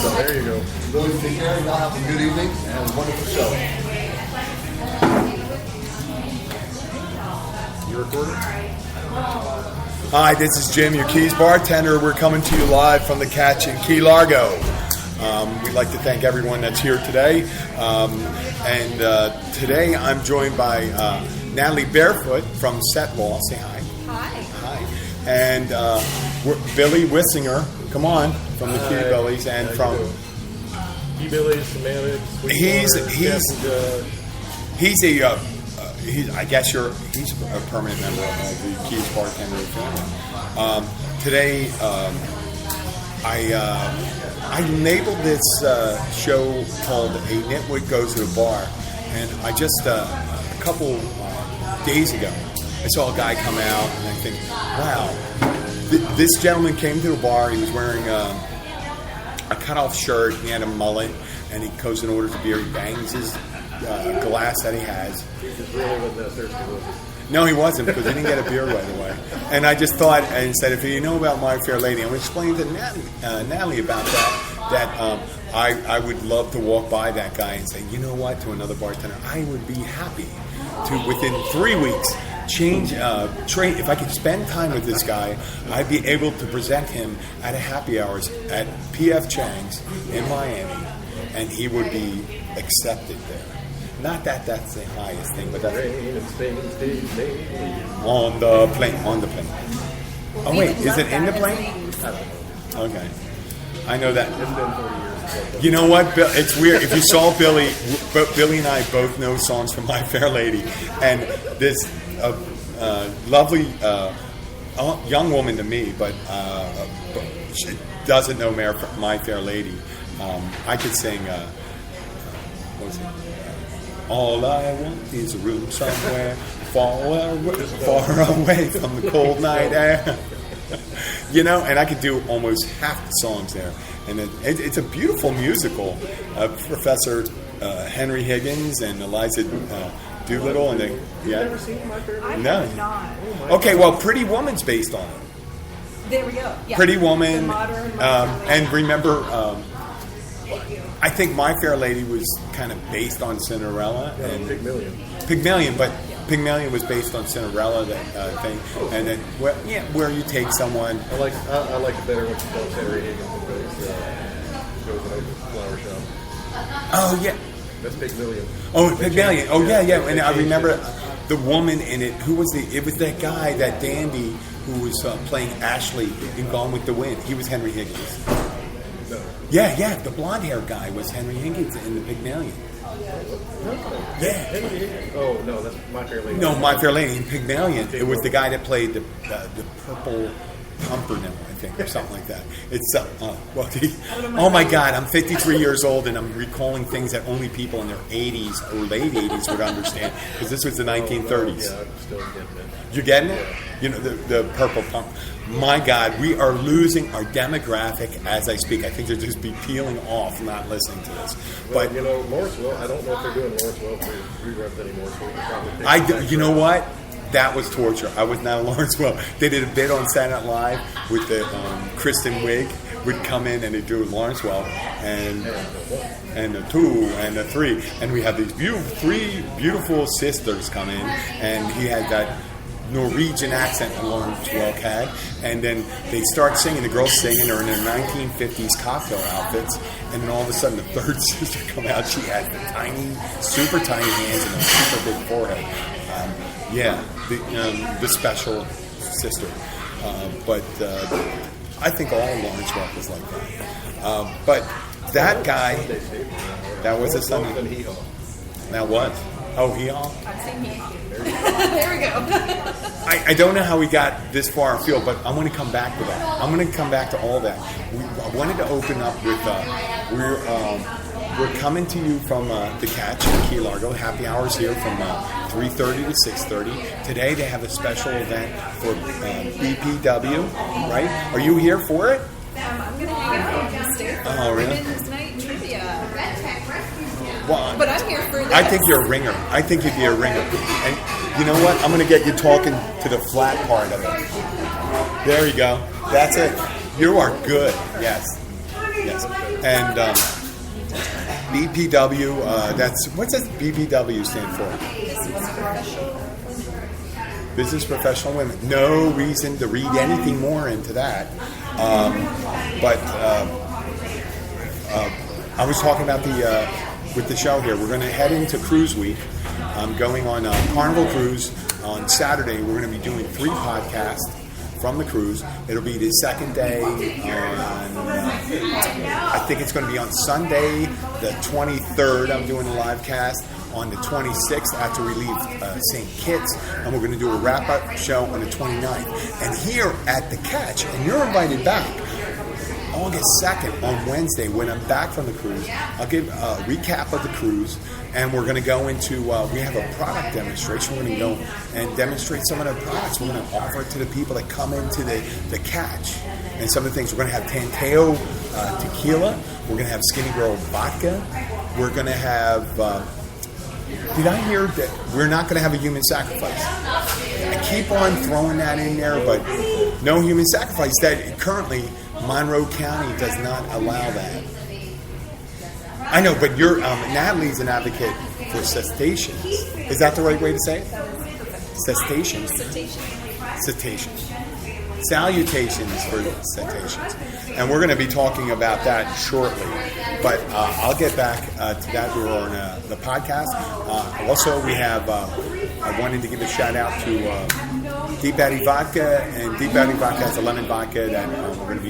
So there you go. Those take care. Y'all have a good evening and a wonderful show. You recording? Hi, this is Jim, your Keys bartender. We're coming to you live from the Catch in Key Largo. We'd like to thank everyone that's here today. Today I'm joined by Natalie Barefoot from CET Law. Say hi. Hi. Hi. And Billy Wissinger, come on, from the Key Billies, and from Key Billies, Semantics. He's I guess he's a permanent member of the Keys bartender family. Today, I labeled this show called A Nitwit Goes to the Bar, and I just a couple days ago I saw a guy come out, and I think, wow, this gentleman came to the bar. He was wearing a cutoff shirt. He had a mullet, and he goes and orders a beer. He bangs his glass that he has. No, he wasn't, because he didn't get a beer right away. And I just thought, and said, if you know about My Fair Lady, I'm going to explain to Natalie about that I would love to walk by that guy and say, you know what, to another bartender, I would be happy to, within 3 weeks, trade. If I could spend time with this guy, I'd be able to present him at a happy hours at P.F. Chang's in Miami, and he would be accepted there. Not that that's the highest thing, but that's on the plane. Oh wait, is it in the plane? Okay, I know that. You know what? It's weird. If you saw Billy and I both know songs from My Fair Lady, and this lovely young woman to me, but she doesn't know My Fair Lady. I could sing. What was it? All I want is a room somewhere far away from the cold night air. You know, and I could do almost half the songs there. And it's a beautiful musical. Professor Henry Higgins and Eliza Doolittle. And You've never seen My Fair Lady? No. Not. Okay, well, Pretty Woman's based on it. There we go. Yeah. Pretty Woman. The modern and remember... I think My Fair Lady was kind of based on Cinderella and Pygmalion, but Pygmalion was based on Cinderella, that thing, and then where you take someone. I like it better when she calls Henry Higgins and goes to the flower shop. Oh yeah, that's Pygmalion. Oh, Pygmalion. Oh yeah, and I remember the woman in it. Who was it was that guy, that dandy who was playing Ashley in Gone with the Wind. He was Henry Higgins. Yeah, the blonde-haired guy was Henry Higgins in the Pygmalion. Yeah. Oh, no, that's My Fair Lady. No, My Fair Lady in Pygmalion. It was the guy that played the Purple Pumpernickel, I think, or something like that. It's oh my God, I'm 53 years old, and I'm recalling things that only people in their 80s or late 80s would understand, because this was the 1930s. Yeah, I'm still getting it. You're getting it? You know, the Purple Pump. My God, we are losing our demographic as I speak. I think they'll just be peeling off, not listening to this. Well, But you know, Lawrenceville, I don't know if they're doing Lawrenceville for reruns anymore. So we can probably you know what? That was torture. I was not Lawrenceville. They did a bit on Saturday Night Live with the Kristen Wiig would come in and they do Lawrenceville and the 2 and the 3, and we have these three beautiful sisters come in, and he had that Norwegian accent that Lawrence Welk had, and then they start singing. The girls singing, they're in their 1950s cocktail outfits, and then all of a sudden the third sister come out. She has the tiny, super tiny hands and a super big forehead. The special sister. But I think all Lawrence Welk was like that. But that guy, that was a Sunday. That was. Oh, Hee-Haw? I'm saying Hee-Haw. There we go. I don't know how we got this far afield, but I'm going to come back to that. I'm going to come back to all that. I wanted to open up with, we're coming to you from the Catch in Key Largo. Happy hours here from 3:30 to 6:30. Today they have a special event for BPW, right? Are you here for it? I'm going to hang out. I'm going to stay for really? Women's Night Trivia. Well, But I'm here for this. I think you're a ringer. I think you'd be a ringer. And you know what? I'm going to get you talking to the flat part of it. There you go. That's it. You are good. Yes. Yes. And BPW, what's that BPW stand for? Business Professional Women. No reason to read anything more into that. But I was talking about with the show here. We're going to head into Cruise Week. I'm going on a Carnival Cruise on Saturday. We're going to be doing 3 podcasts from the cruise. It'll be the second day on, I think it's going to be on Sunday, the 23rd. I'm doing a live cast. On the 26th, after we leave St. Kitts, and we're going to do a wrap-up show on the 29th. And here at the Catch, and you're invited back, August 2nd on Wednesday, when I'm back from the cruise, I'll give a recap of the cruise, and we're going to go into, we have a product demonstration. We're going to go and demonstrate some of the products. We're going to offer it to the people that come into the Catch. And some of the things, we're going to have Tanteo tequila. We're going to have Skinny Girl vodka. We're going to have... did I hear that we're not going to have a human sacrifice? I keep on throwing that in there, but no human sacrifice. That currently Monroe County does not allow that. I know, but Natalie's an advocate for cetaceans. Is that the right way to say it? Cetaceans. Cetaceans. Salutations for cetaceans. And we're going to be talking about that shortly. But I'll get back to that. We're on the podcast. Also, we have, I wanted to give a shout out to Deep Daddy Vodka. And Deep Daddy Vodka has a lemon vodka that we're going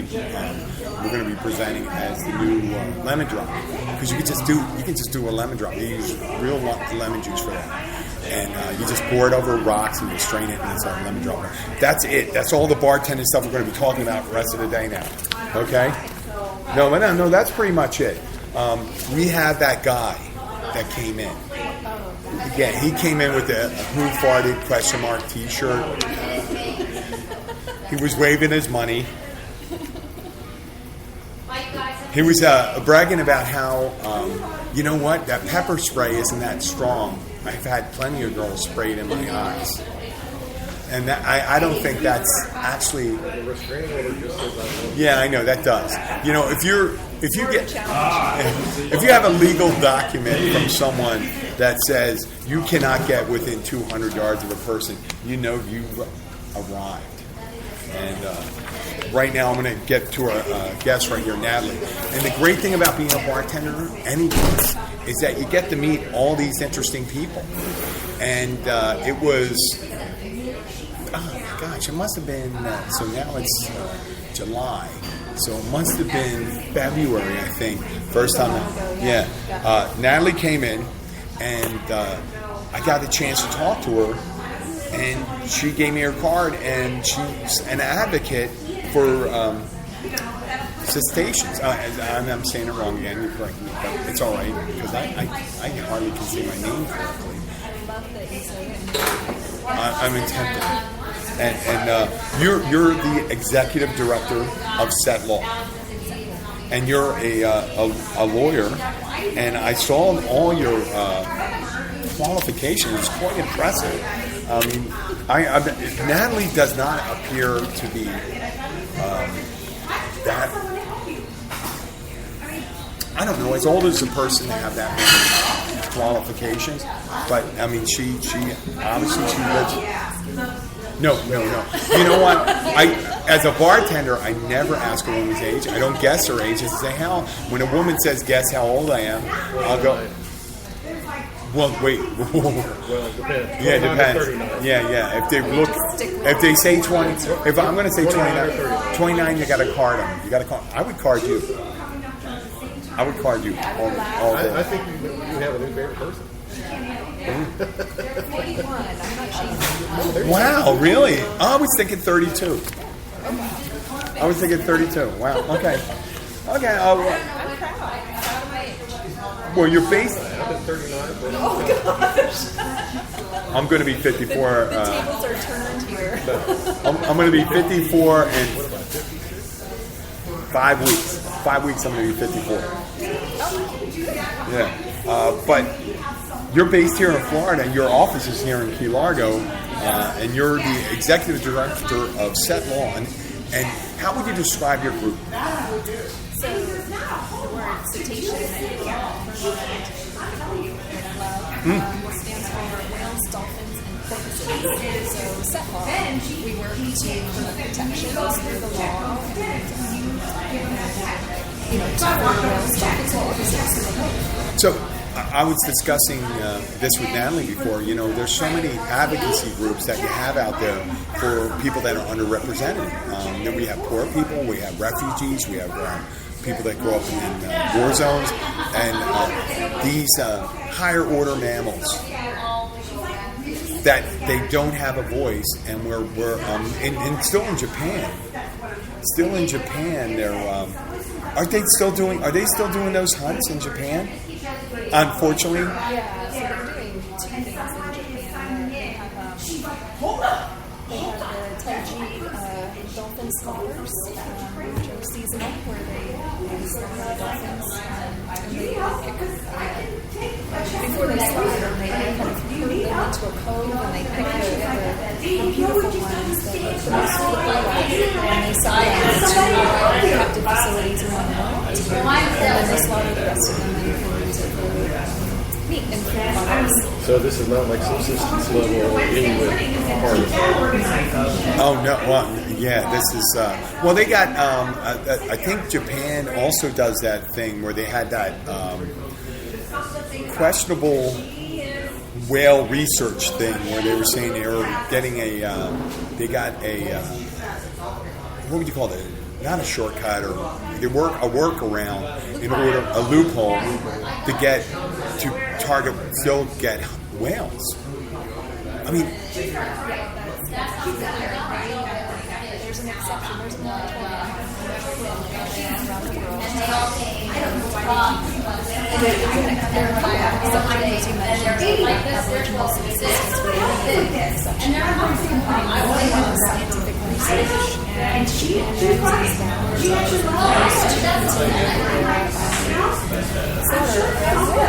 to be presenting as the new lemon drop. Because you can just do a lemon drop. You use real lemon juice for that. And you just pour it over rocks and you strain it and it's a lemon drop. That's it. That's all the bartender stuff we're going to be talking about the rest of the day now. Okay? No, that's pretty much it. We had that guy that came in. Again, he came in with a who farted ? T-shirt. He was waving his money. He was bragging about how, you know what, that pepper spray isn't that strong. I've had plenty of girls sprayed in my eyes. And that, I don't think that's actually... Yeah, I know, that does. You know, if you have a legal document from someone that says you cannot get within 200 yards of a person, you know you've arrived. And right now I'm going to get to our guest right here, Natalie. And the great thing about being a bartender anyways is that you get to meet all these interesting people. And it was... Oh my gosh, it must have been, so now it's July, so it must have been February, I think, first time. Natalie came in, and I got the chance to talk to her, and she gave me her card, and she's an advocate for cetaceans. I'm saying it wrong again, you're correct me, but it's all right, because I hardly can say my name correctly. I'm intended. And you're the executive director of CET Law, and you're a lawyer. And I saw all your qualifications; it's quite impressive. Natalie does not appear to be that. I don't know, as old as a person to have that many qualifications, but I mean, she obviously she lives. No. You know what? As a bartender, I never ask a woman's age. I don't guess her age. I say, hell, when a woman says, guess how old I am, I'll go, well, wait. Well, it depends. Yeah, it depends. Yeah. If they say 20, if I'm going to say 29, you got to card them. You got to card. I would card you. All day. I think you have a new favorite person. They're 41. I'm not sure. Wow, really? Oh, I was thinking 32. I was thinking 32. Wow, okay. I'm proud. Proud of my age. Well, you're based... I've been 39. Oh, gosh. I'm going to be 54. The tables are turned here. I'm going to be 54 in 5 weeks. 5 weeks I'm going to be 54. Yeah. But you're based here in Florida, and your office is here in Key Largo, and you're the executive director of CET Law. And how would you describe your group? So, Which stands for Whales, Dolphins, and Porpoises. So CET Law, we work to promote protections through the law and to whales, dolphins, and porpoises. So I was discussing this with Natalie before. There's so many advocacy groups that you have out there for people that are underrepresented. Then we have poor people, we have refugees, we have people that grow up in war zones, and these higher order mammals that they don't have a voice. And we're still in Japan. Still in Japan, they're are they still doing those hunts in Japan? Unfortunately. Yeah, so they're doing two things in Japan. They have the Taiji dolphin scholars, which are seasonal, where they slaughter dolphins, and they before they slaughter them, they kind of herd them into a cove, and they pick the beautiful ones that look the most beautiful, and they sell them to captive facilities around the world, and then they slaughter the rest of them and use it for meat and food products. So this is not like subsistence level Inuit harvesting. Oh no! Well, yeah, this is. Well, they got. I think Japan also does that thing where they had that questionable whale research thing where they were saying they were getting a. They got a. What would you call it? Not a shortcut, or they work a workaround in order a loophole to get to target still get whales. I mean. There's an exception. There's a moratorium around the world. There are a couple of exceptions, you mentioned, like Aboriginal subsistence, where they have an exception. Scientific research and standards to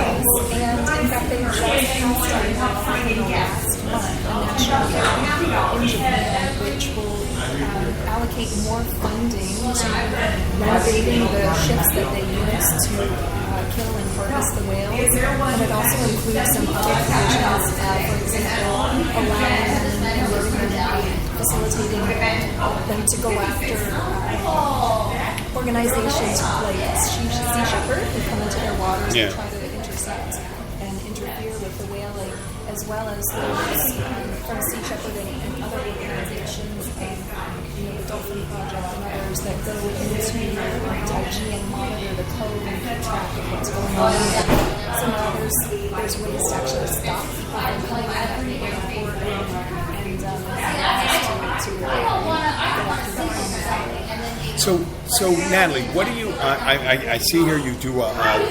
whales. And in fact, they just passed in the last month a national law in Japan, which will allocate more funding to renovating the ships that they use to kill and harvest the whales. And it also includes some other provisions, for example, allowing facilitating them to go after organizations like Sea Shepherd who come into their waters and try to intercept and interfere with the whaling, as well as those from Sea Shepherd and other organizations, the Dolphin Project and others that go into Taiji and monitor the code and keep track of what's going on. So now there's ways to actually stop people from coming out and report and So Natalie, what do you? I see here you do.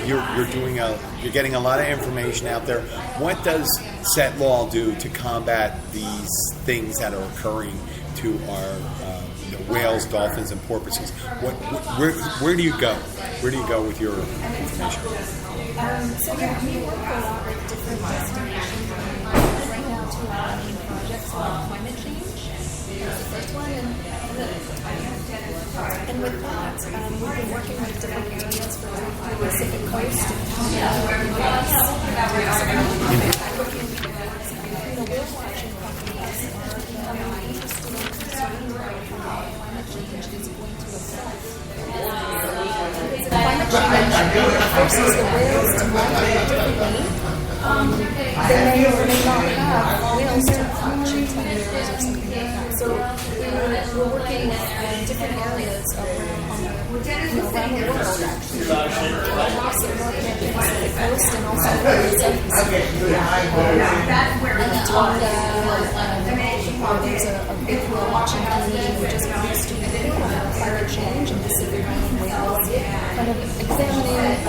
You're getting a lot of information out there. What does CET Law do to combat these things that are occurring to our whales, dolphins, and porpoises? Where do you go? Where do you go with your information? So yeah, we work a lot with different destinations. Right now, two of our main projects are climate change. Here's the first one, and with that, we've been working with different areas, for example, the Pacific Coast and whale watching companies are becoming interested and concerned about how climate change is going to affect climate change forces the whales to migrate differently. They may or may not have whales to watch in 10 years or something like that. So we're working in different areas around the world, actually. Across the North American Pacific coast and also in the South Pacific. There's a big whale watching community who just produced a video on climate change and Pacific Island whales, kind of examining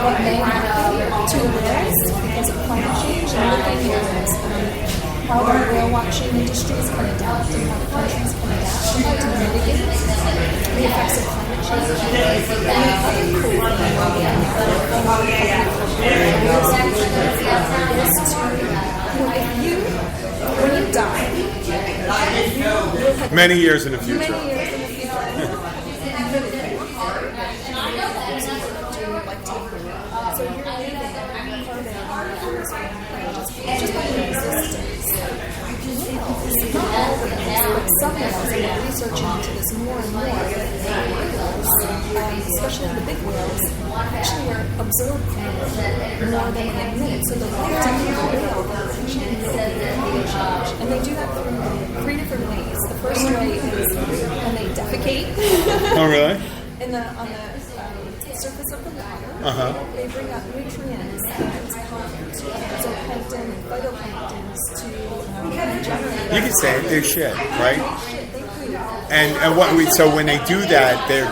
what may happen to the whales because of climate change and looking at how the whale watching industries can adapt and how the countries can adapt to mitigate the effects of climate change. And the other cool thing we're looking at is to, when you die, Many years in the future. Many years in the future. just by their existence, whales, not all of them, but some whales, and we're researching into this more and more, that whales, especially the big whales, actually are absorb carbon more than they emit. So the whale to the whale, they're actually emitting change. And they do that through 3 different ways. The first way is when they defecate. Oh, really? On the surface of the water, they bring up nutrients that help zooplankton and phytoplanktons to regenerate. You can say it. They're shit, right? Shit, they poop. And so when they do that, they're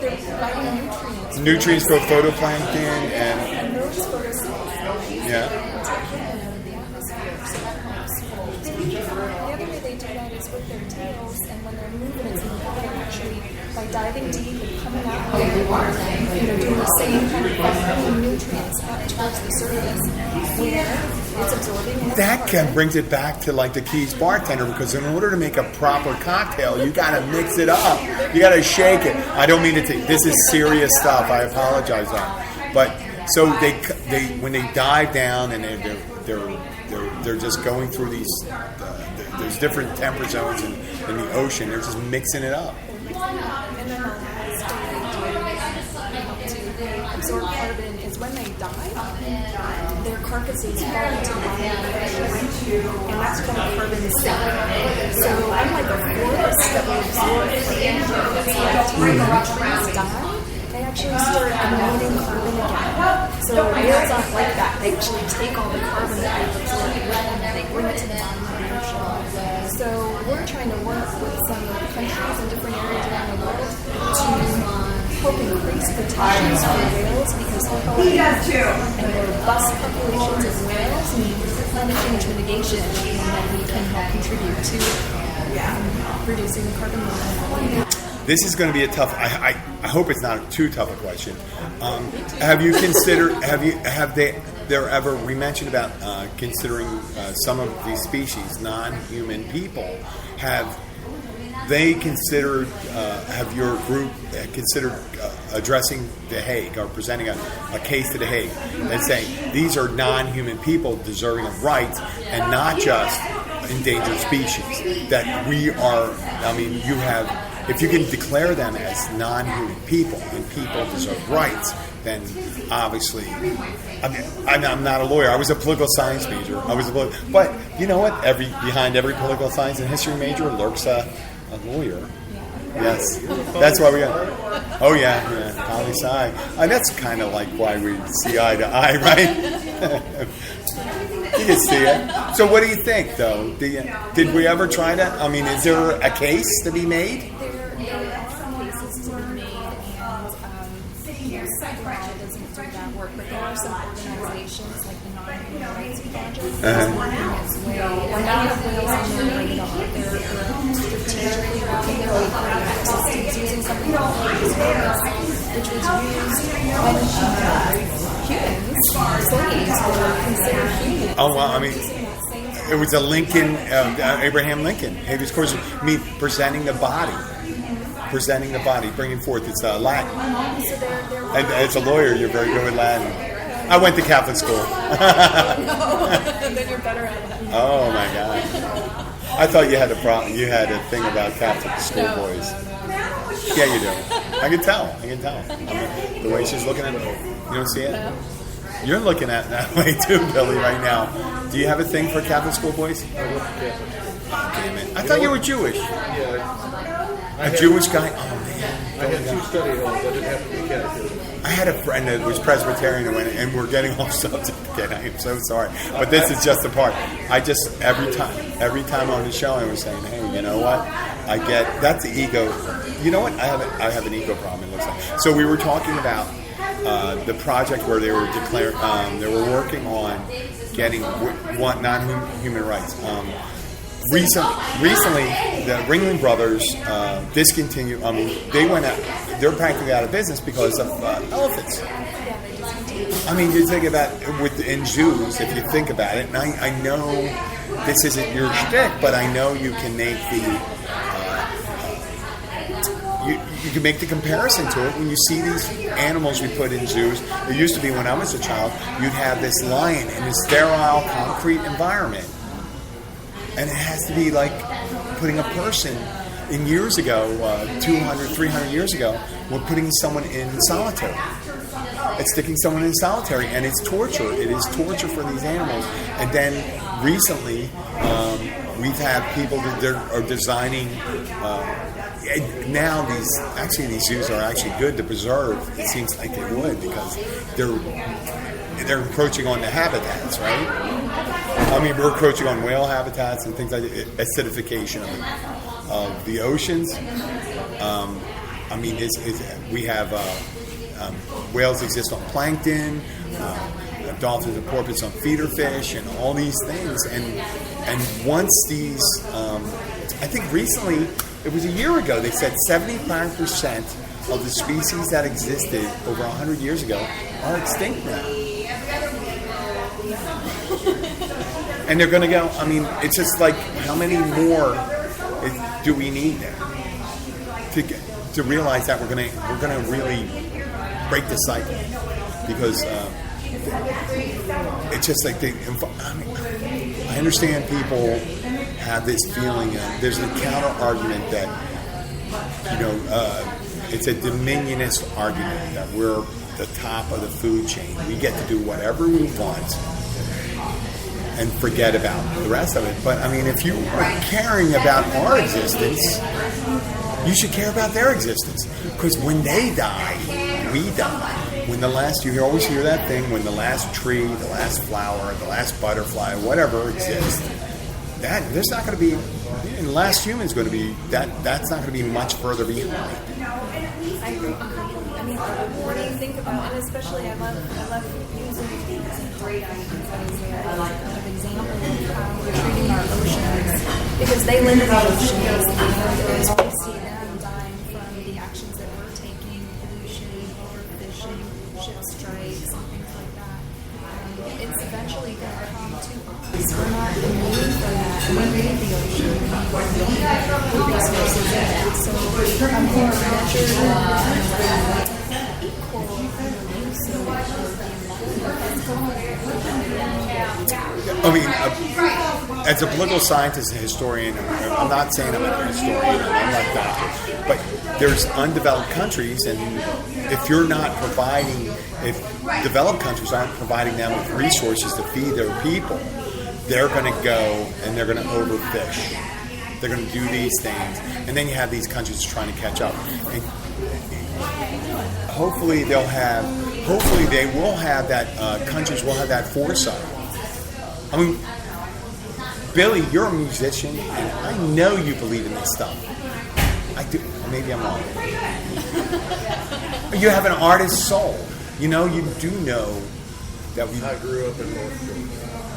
providing nutrients for photoplankton and those photosynthesis. yeah. The atmosphere, so that helps whales. The other way they do that is with their tails, and when they're moving in the water, actually by diving deep and coming out of the water, doing the same kind of bringing nutrients up towards the surface where it's absorbing. That brings it back to like the Keys bartender, because in order to make a proper cocktail, you got to mix it up. You got to shake it. I don't mean to take this is serious stuff. I apologize on, but so they when they dive down and they're just going through these there's different temperature zones in the ocean. They're just mixing it up. And then the last way they help to absorb carbon is when they die, their carcasses fall into the bottom of the ocean, and that's called carbon sink. So unlike a forest that will absorb carbon, by the time the trees die, they actually start emitting carbon again. So whales aren't like that. They actually take all the carbon that they've absorbed with them and they bring it to the bottom of the ocean. So we're trying to work with some countries in different areas around the world to help increase protections for whales, because healthy and robust populations of whales need climate change mitigation, and that we can help contribute to reducing the carbon emissions. This is going to be a tough. I hope it's not too tough a question. Have you considered? We mentioned about considering some of these species, non-human people. Have they considered? Have your group considered addressing The Hague or presenting a case to The Hague and saying these are non-human people deserving of rights and not just endangered species? That we are. I mean, you have. If you can declare them as non-human people and people deserve rights, then obviously, I'm not a lawyer. I was a political science major. But you know what? Behind every political science and history major lurks a lawyer. Yes, that's why we got. Oh yeah, poli-sci. And that's kind of like why we see eye to eye, right? You can see it. So, what do you think, though? Did we ever try to? I mean, is there a case to be made? There are some cases to be made, and CET Law doesn't do that work, but there are some organizations like the Non-Human Rights Project that's working its way. When they have whales on their radar, they're strategically working their way through the ecosystems using something called which was used when humans, slaves, were considered humans. Oh, well, I mean, it was a Lincoln, Abraham Lincoln. It was, of course, presenting the body. Presenting the body, bringing forth. It's Latin. And as a lawyer, you're very good with Latin. I went to Catholic school. Then you're better at that. Oh, my God. I thought you had a problem. You had a thing about Catholic schoolboys. Yeah, you do. I can tell. I mean, the way she's looking at it. You don't see it? No. You're looking at it that way too, Billy, right now. Do you have a thing for Catholic schoolboys? I work Catholic. Oh, damn it. I thought you were Jewish. Yeah. A Jewish guy? Oh, man. I had 2 study halls. I didn't have to be catechism. I had a friend that was Presbyterian and we're getting off subject again. I am so sorry. But this is just the part. I just, every time on the show, I was saying, hey, you know what? That's the ego. You know what? I have an ego problem, it looks like. So we were talking about the project where they were they were working on getting non-human rights. Recently, the Ringling Brothers discontinued. They went out. They're practically out of business because of elephants. I mean, you think about within zoos. If you think about it, and I know this isn't your shtick, but I know you can make you can make the comparison to it when you see these animals we put in zoos. It used to be when I was a child, you'd have this lion in a sterile concrete environment. And it has to be like putting a person in years ago, 200, 300 years ago, we're putting someone in solitary. It's sticking someone in solitary, and it's torture. It is torture for these animals. And then recently, we've had people that are designing. Now these zoos are actually good to preserve. It seems like they would, because they're encroaching on the habitats, right? I mean, we're encroaching on whale habitats and things like that. Acidification of the oceans. I mean, we have whales exist on plankton, dolphins and porpoises on feeder fish, and all these things. And once these, I think recently, it was a year ago, they said 75% of the species that existed over 100 years ago are extinct now. And they're going to go, I mean, it's just like, how many more do we need there to realize that we're going to really break the cycle? Because it's just like I understand people have this feeling. There's a counter argument that it's a dominionist argument that we're the top of the food chain. We get to do whatever we want and forget about the rest of it. But I mean, if you are caring about our existence, you should care about their existence. Because when they die, we die. When you always hear that thing, when the last tree, the last flower, the last butterfly, whatever exists, there's not going to be, and the last human's going to be, that's not going to be much further behind. I agree completely. I mean, what do you think about, and especially I love using these engravings as a kind of example of how we're treating our oceans, because they live in the oceans, and we see them dying from the actions that we're taking, pollution, overfishing, ship strikes, and things like that. It's eventually going to come to us. We're not immune from that. We need the ocean. We need the resources in it. So a more measured and equal use of I mean, as a political scientist and historian, I'm not saying I'm a historian, I'm not a doctor, but there's undeveloped countries, and if developed countries aren't providing them with resources to feed their people, they're going to go and they're going to overfish. They're going to do these things, and then you have these countries trying to catch up. And hopefully they will have that. Countries will have that foresight. I mean, Billy, you're a musician, and I know you believe in this stuff. I do. Maybe I'm wrong. You have an artist's soul. You do know that we. I grew up in North Georgia.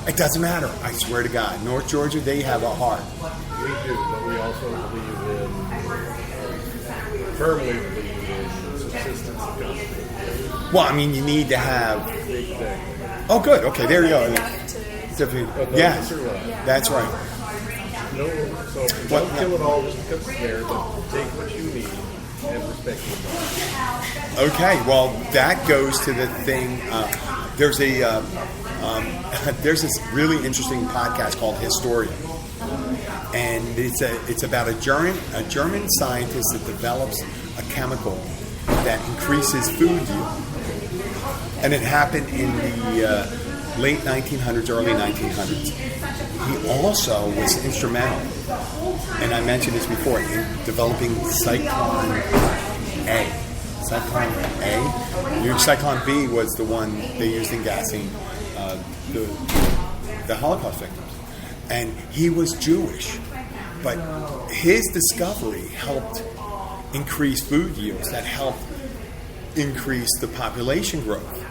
It doesn't matter. I swear to God, North Georgia, they have a heart. We do, but we also believe firmly believe in subsistence economy. Well, I mean, you need to have. Exactly. Oh, good. Okay, there you go. Yeah, that's right. No, so don't kill it all just because it's there, but take what you need and respect it. Okay, well, that goes to the thing. There's this really interesting podcast called Historia, and it's about a German scientist that develops a chemical that increases food yield, and it happened in the late 1900s, early 1900s. He also was instrumental, and I mentioned this before, in developing Cyclone A. Cyclone A. Cyclone B was the one they used in gassing the Holocaust victims. And he was Jewish, but his discovery helped increase food yields, that helped increase the population growth.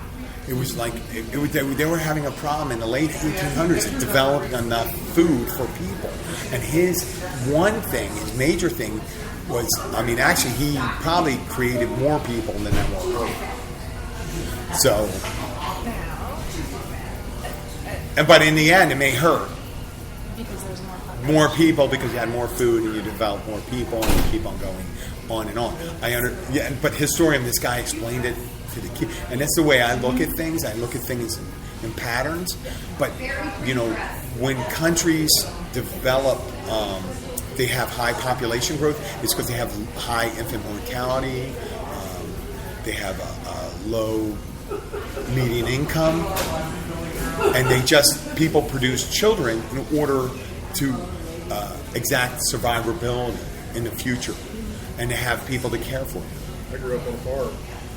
It was like they were having a problem in the late 1800s of developing enough food for people. And his major thing was, actually he probably created more people than that were hurt. So, but in the end, it may hurt. Because there's more people because you had more food and you develop more people and you keep on going. on and on. But historian, this guy explained it to the kid, and that's the way I look at things. I look at things in patterns. But when countries develop, they have high population growth. It's because they have high infant mortality. They have a low median income, and people produce children in order to exact survivability in the future, and to have people to care for you. I grew up on a farm.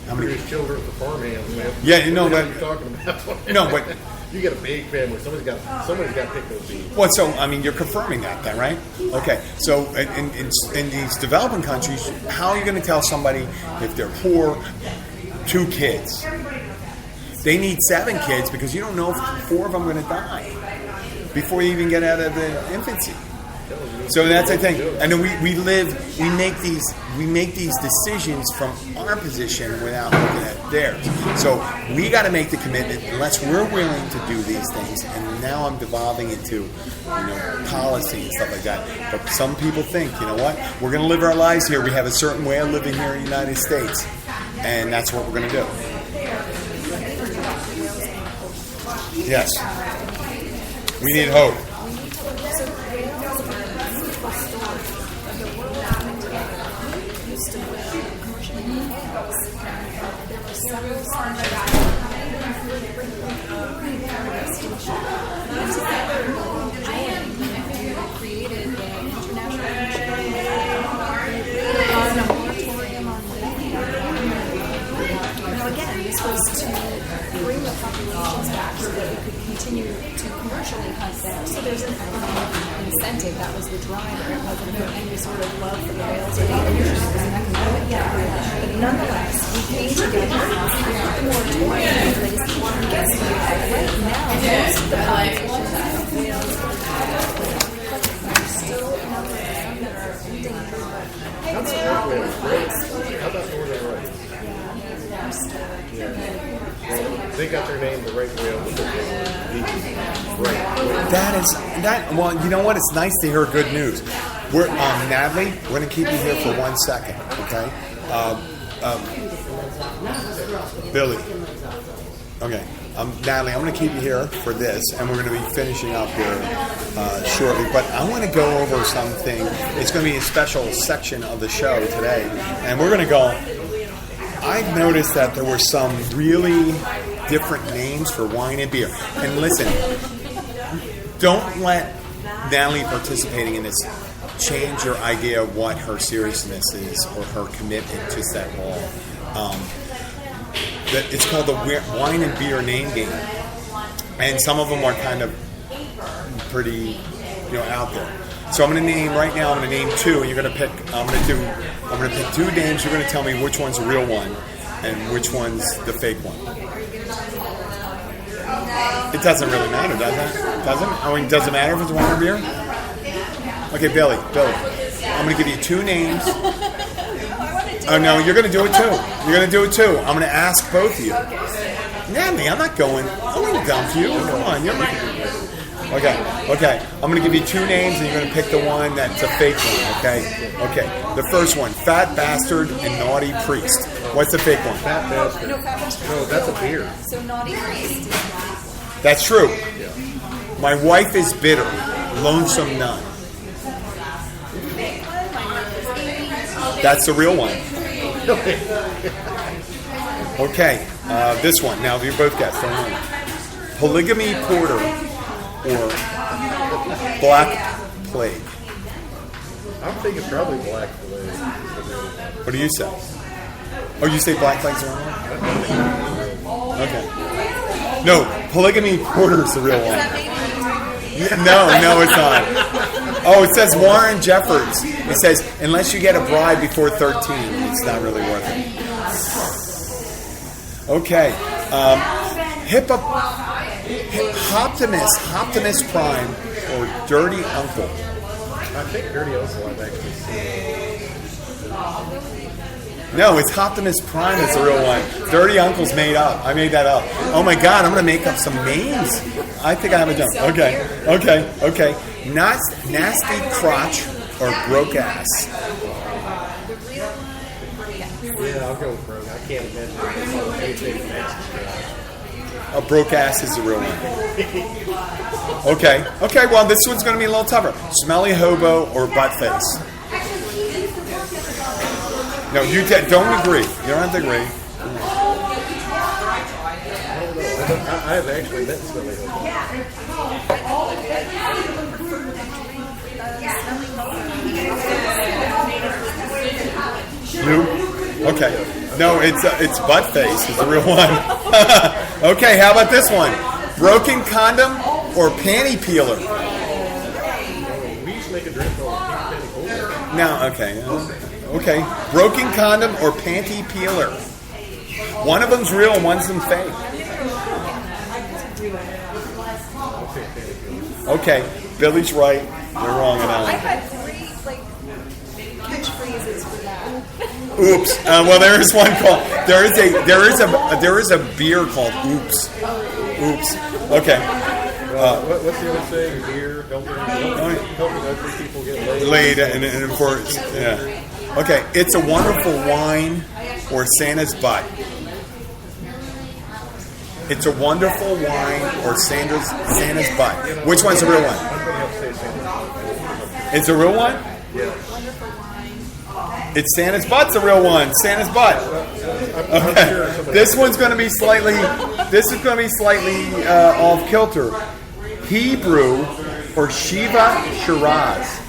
How many children with the farmhands, man? Yeah, What are you talking about? No, but you got a big family. Somebody's got to pick those beans. well, so you're confirming that, then, right? Okay. So in these developing countries, how are you going to tell somebody if they're poor, 2 kids? They need 7 kids because you don't know if 4 of them are going to die before you even get out of the infancy. So that's the thing, and then we make these decisions from our position without looking at theirs. So we got to make the commitment, unless we're willing to do these things. And now I'm devolving into, policy and stuff like that. But some people think, you know what, we're going to live our lives here. We have a certain way of living here in the United States, and that's what we're going to do. Yes, we need hope. Created an international on a moratorium on whaling. Again, this was to bring the populations back so that we could continue to commercially hunt there. So there's an economic incentive. That was the driver. It wasn't about any sort of love for the whales or the ocean. It was an economic driver. But nonetheless, we came together with the moratorium in place. And guess what? Right now, most of the populations of whales still a number of them that are endangered. How about northern rights? They got their name the right whale because they were right. Well, you know what? It's nice to hear good news. We're Natalie, we're going to keep you here for 1 second, okay? Billy. Okay. Natalie, I'm going to keep you here for this, and we're going to be finishing up here shortly. But I want to go over something. It's going to be a special section of the show today, and we're going to go. I've noticed that there were some really different names for wine and beer. And listen, don't let Natalie participating in this change your idea of what her seriousness is or her commitment to CET Law. It's called the wine and beer name game, and some of them are kind of pretty, out there. So I'm going to name right now. I'm going to name 2, and you're going to pick. I'm going to pick 2 names. You're going to tell me which one's the real one and which one's the fake one. It doesn't really matter, does it? Doesn't? Does it matter if it's wine or beer? Okay, Billy. I'm going to give you 2 names. Oh no, you're going to do it too. I'm going to ask both of you. Natalie, I'm not going down for you. Come on, you're right. Okay. I'm going to give you 2 names, and you're going to pick the one that's a fake one. Okay. The first one: Fat Bastard and Naughty Priest. What's the fake one? Fat Bastard. No, Fat Bastard. No, that's a beer. So Naughty Priest. That's true. Yeah. My wife is bitter. Lonesome Nun. That's the real one. Okay, this one. Now, you both guessed. Don't know. Polygamy Porter or Black Plague. I'm thinking probably Black Plague. What do you say? Oh, you say Black Plague's the wrong one? Okay. No, Polygamy Porter's the real one. No, it's not. Oh, it says Warren Jeffords. It says, unless you get a bride before 13, it's not really worth it. Okay. Optimus Prime or Dirty Uncle? I think Dirty Uncle I've actually seen. No, it's Optimus Prime that's the real one. Dirty Uncle's made up. I made that up. Oh my God, I'm going to make up some names. I think I have it done. Okay. Nasty Crotch or Broke Ass? The real I'll go with broke. I can't imagine anything Max's garage. A broke ass is the real one. Okay. Okay, well, this one's going to be a little tougher. Smelly hobo or butt face? No, you don't agree. You don't have to agree. I have actually met Smelly Hobo. You? Okay. No, it's butt face is the real one. Okay, how about this one? Broken condom or panty peeler? We used to make a drink called Pink Penny Holder. No, okay. Okay. Broken condom or panty peeler? One of them's real and one's them fake. Okay, Billy's right. You're wrong on that I one. had great catchphrases for that. Oops. Well, there is one called. There is a beer called Oops. Oops. Okay. What's the other saying? Beer, helping other people get laid. Laid and of course, yeah. Okay, it's a wonderful wine or Santa's butt. It's a wonderful wine or Santa's butt. Which one's the real one? I'm going to have to say Santa's. It's a real one? Yeah. It's Santa's butt's the real one. Santa's butt. Okay. This one's going to be slightly. This is going to be slightly off kilter. Hebrew or Shiva Shiraz.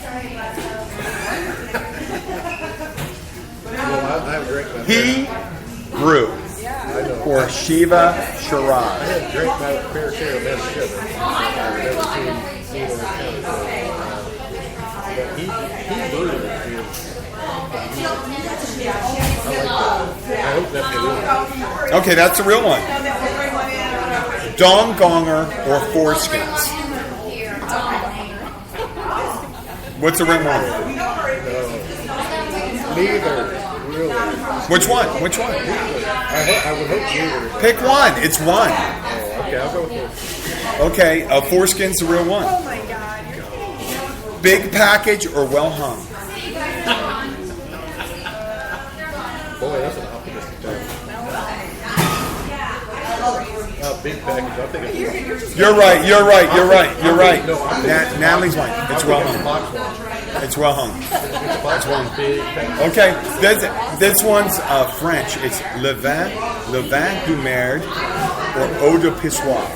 Well, I have drank my Hebrew or Shiva Shiraz. I had drank my fair share of that sugar. I've never seen or encountered that. But he brewed it. I hope that's the real one. Okay, that's the real one. Dong gonger or foreskins. What's the real one? Neither, really. Which one? Which one? I would hope neither. Pick one. It's one. Oh, okay, I'll go with this. Okay, foreskin's the real one. Oh my God. Big package or well hung? Boy, that's an optimistic term. Big package. I think it's You're right. Natalie's one. It's well hung. It's well hung. It's one big package. Okay, this one's French. It's le vin du merde or eau de pissoir.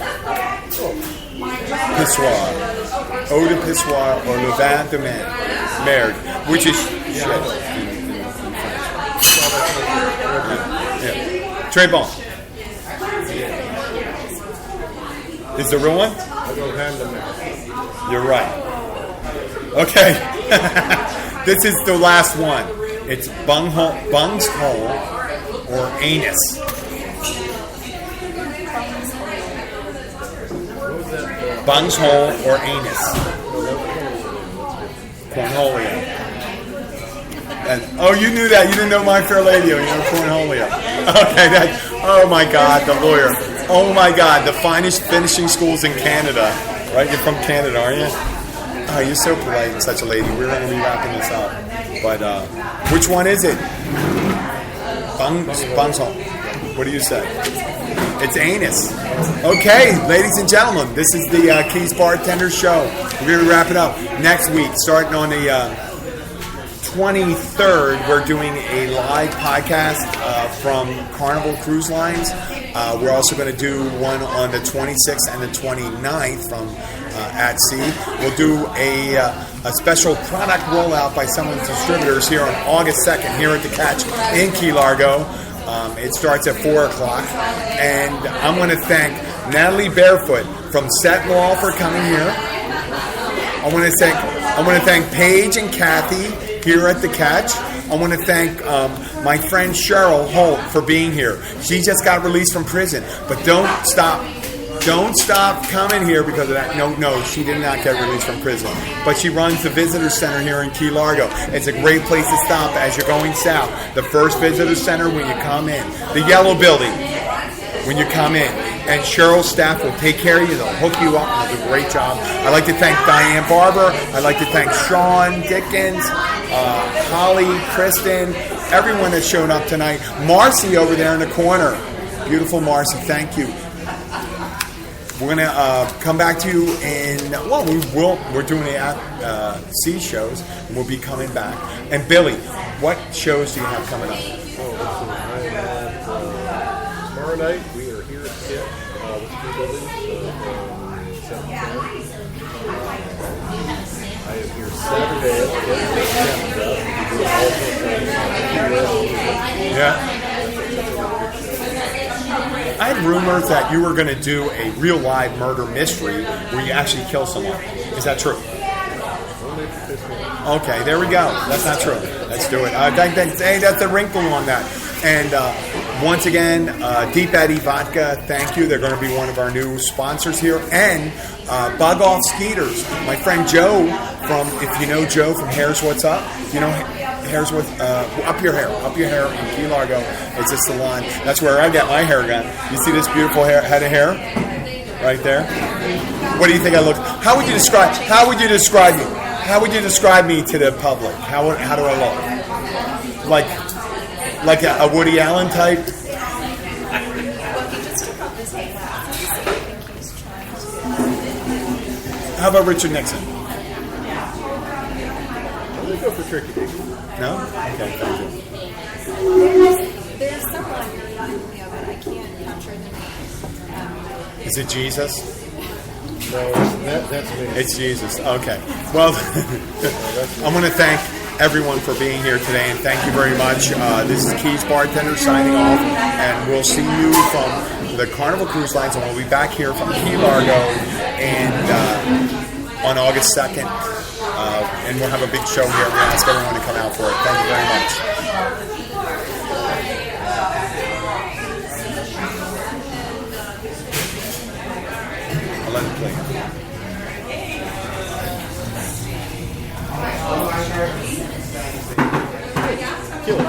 Pissoir. Eau de pissoir or le vin de merde, which is shit. Yeah. Très bon. Is the real one? I'll go hand them out. You're right. Okay. This is the last one. It's bung's hole or anus. Bung's hole or anus. Cornholio. And, oh, you knew that. You didn't know My Fair Lady. You know Cornholio. Okay. Oh my God, the lawyer. Oh my God, the finest finishing schools in Canada. Right? You're from Canada, aren't you? Oh, you're so polite and such a lady. We're going to be wrapping this up. But which one is it? Bung's hole. What do you say? It's anus. Okay, ladies and gentlemen, this is the Keys Bartender Show. We're going to wrap it up next week, starting on the 23rd. We're doing a live podcast from Carnival Cruise Lines. We're also going to do one on the 26th and the 29th from at sea. We'll do a special product rollout by some of the distributors here on August 2nd here at the Catch in Key Largo. It starts at 4 o'clock. And I'm going to thank Natalie Barefoot from CET Law for coming here. I want to thank Paige and Kathy here at the Catch. I want to thank my friend Cheryl Holt for being here. She just got released from prison. But don't stop coming here because of that. No, she did not get released from prison. But she runs the visitor center here in Key Largo. It's a great place to stop as you're going south. The first visitor center when you come in. The yellow building when you come in. And Cheryl's staff will take care of you. They'll hook you up and they'll do a great job. I'd like to thank Diane Barber. I'd like to thank Sean Dickens, Holly, Kristen, everyone that showed up tonight. Marcy over there in the corner. Beautiful Marcy, thank you. We're going to come back to you we're doing the C shows, and we'll be coming back. And Billy, what shows do you have coming up? Tomorrow night, we are here at CET with the buildings from 7 to 10. I am here Saturday at Yeah. I had rumors that you were going to do a real live murder mystery where you actually kill someone. Is that true? Okay, there we go. That's not true. Let's do it. Hey, that's the wrinkle on that. And once again, Deep Eddy Vodka, thank you. They're going to be one of our new sponsors here. And Bug Off Skeeters. My friend Joe from, if you know Joe from Hair's What's Up, you know Hair's What, Up Your Hair in Key Largo. It's a salon. That's where I get my hair done. You see this beautiful head of hair right there? What do you think I look? How would you describe me? How would you describe me to the public? How do I look? Like a Woody Allen type? Well, he just took off his glasses. I think he's trying to. How about Richard Nixon? I'm going to go for Tricky Dick. No? Okay, thank you. There's someone, but I can't capture the name. Is it Jesus? No, that's me. It's Jesus. Okay. Well, I'm going to thank everyone for being here today, and thank you very much. This is Keys Bartender signing off, and we'll see you from the Carnival Cruise Lines, and we'll be back here from Key Largo and on August 2nd, and we'll have a big show here. We're going to ask everyone to come out for it. Thank you very much. I'll let it play. Kill it.